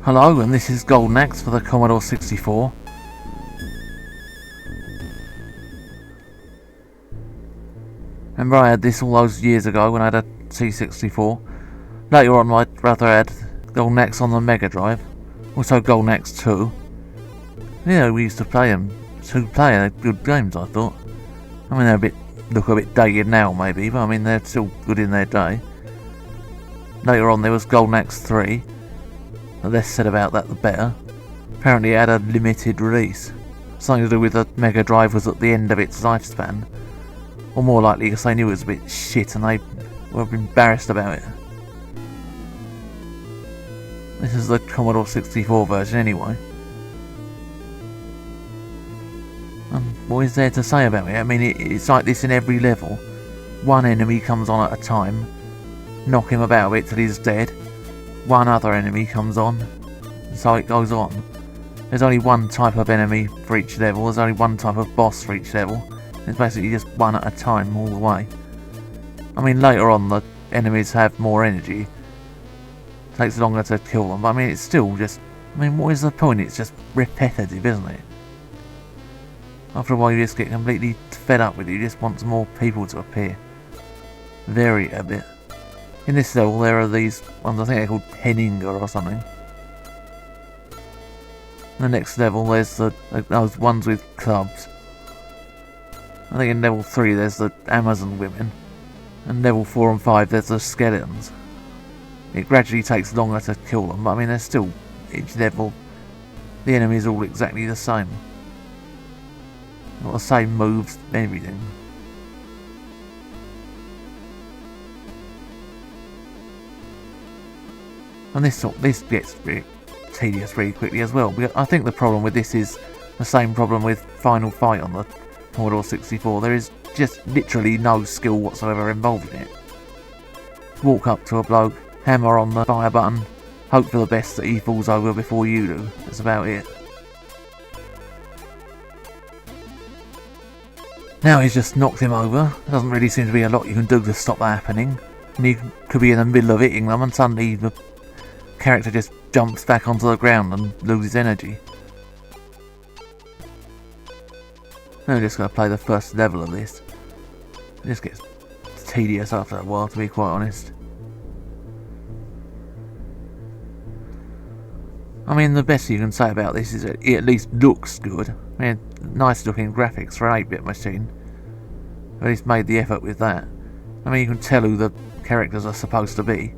Hello, and this is Golden Axe for the Commodore 64. Remember I had this all those years ago when I had a C64. Later on my brother had Golden Axe on the Mega Drive. Also Golden Axe 2. Yeah, we used to play them. Two-player good games, I thought. I mean, they look a bit dated now maybe, but I mean they're still good in their day. Later on there was Golden Axe 3. The less said about that the better. Apparently it had a limited release. Something to do with the Mega Drive was at the end of its lifespan. Or more likely because they knew it was a bit shit and they were embarrassed about it. This is the Commodore 64 version anyway. And what is there to say about it? I mean it's like this in every level. One enemy comes on at a time, knock him about a bit till he's dead. One other enemy comes on, so it goes on. There's only one type of enemy for each level, there's only one type of boss for each level. It's basically just one at a time all the way. I mean later on the enemies have more energy. It takes longer to kill them, but I mean it's still just... I mean what is the point? It's just repetitive, isn't it? After a while you just get completely fed up with it, you just want some more people to appear. Vary it a bit. In this level there are these ones, I think they're called Henninger or something. The next level there's those ones with clubs. I think in level 3 there's the Amazon women. And level 4 and 5 there's the skeletons. It gradually takes longer to kill them, but I mean they're still, each level, the enemies are all exactly the same. Got the same moves, everything. And this gets really tedious really quickly as well. I think the problem with this is the same problem with Final Fight on the Commodore 64. There is just literally no skill whatsoever involved in it. Walk up to a bloke, hammer on the fire button, hope for the best that he falls over before you do. That's about it. Now he's just knocked him over. There doesn't really seem to be a lot you can do to stop that happening. And you could be in the middle of hitting them and suddenly the character just jumps back onto the ground and loses energy. I'm just going to play the first level of this. It just gets tedious after a while, to be quite honest. I mean, the best you can say about this is that it at least looks good. I mean, nice looking graphics for an 8-bit machine. At least made the effort with that. I mean, you can tell who the characters are supposed to be.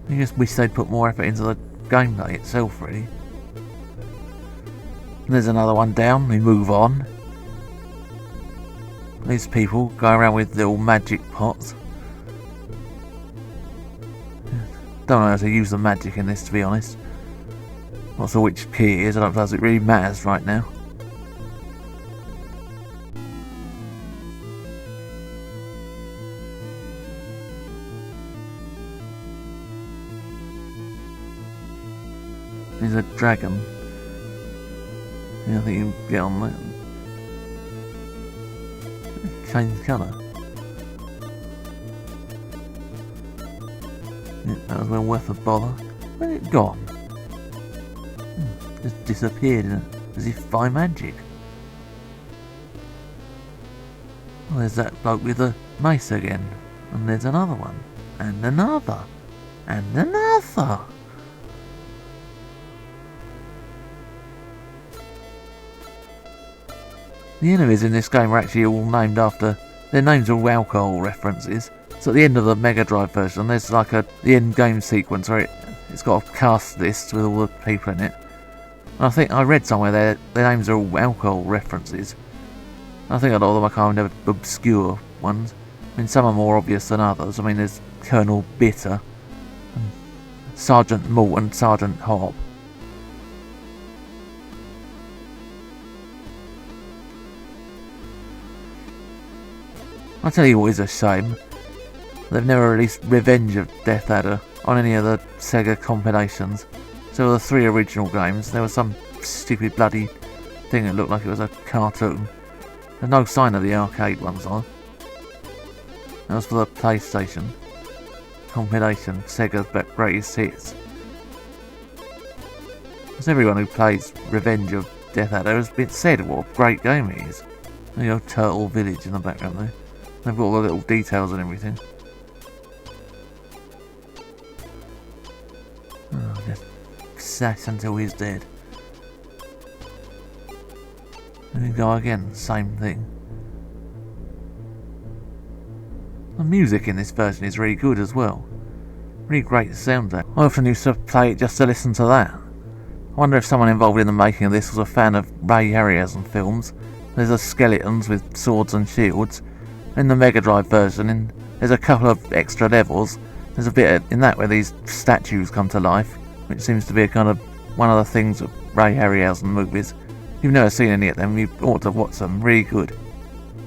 You just wish they'd put more effort into the gameplay itself, really. There's another one down, we move on. These people go around with little magic pots. Don't know how to use the magic in this, to be honest. Not sure which key it is, I don't suppose it really matters right now. There's a dragon. Yeah, I think you can get on that. Change colour. Yeah, that was well worth a bother. Where's it gone? Just disappeared as if by magic. Well, there's that bloke with the mace again. And there's another one. And another. And another. The enemies in this game are actually all named after... Their names are all alcohol references. So at the end of the Mega Drive version, there's like the end game sequence where it's got a cast list with all the people in it. And I think I read somewhere their names are all alcohol references. I think a lot of them are kind of obscure ones. I mean, some are more obvious than others. I mean, there's Colonel Bitter, Sergeant Malt and Sergeant Hop. I tell you what is a shame. They've never released Revenge of Death Adder on any of the Sega compilations. So the 3 original games, there was some stupid bloody thing that looked like it was a cartoon. There's no sign of the arcade ones on. That was for the PlayStation compilation, Sega's Greatest Hits. Because everyone who plays Revenge of Death Adder has been said what a great game it is. You know, Turtle Village in the background there. They've got all the little details and everything. Oh, just sat until he's dead. And we go again, same thing. The music in this version is really good as well. Really great soundtrack. I often used to play it just to listen to that. I wonder if someone involved in the making of this was a fan of Ray Harryhausen films. There's a skeletons with swords and shields. In the Mega Drive version, there's a couple of extra levels. There's a bit in that where these statues come to life, which seems to be a kind of one of the things of Ray Harryhausen movies. If you've never seen any of them, you ought to watch them. Really good.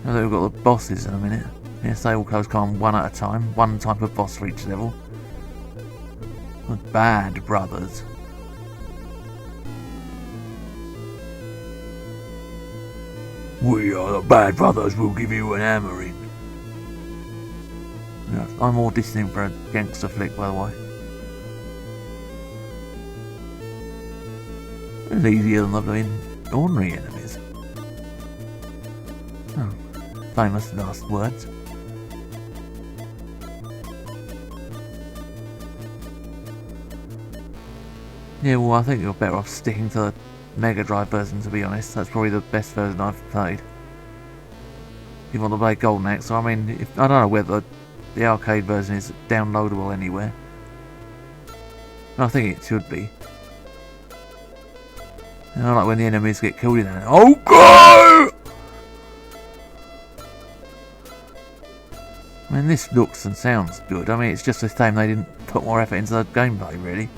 And then we've got the bosses in a minute. Yes, they all come one at a time. One type of boss for each level. The Bad Brothers. We are the Bad Brothers, we'll give you an hammering. Yeah, I'm auditioning for a gangster flick, by the way. It's easier than the ordinary enemies. Oh, famous last words. Yeah, well, I think you're better off sticking to the Mega Drive version, to be honest. That's probably the best version I've played. If you want to play Golden Axe, I mean, I don't know whether the arcade version is downloadable anywhere. I think it should be. You know, like when the enemies get killed in there. Oh God! I mean, this looks and sounds good. I mean, it's just a shame they didn't put more effort into the gameplay, really.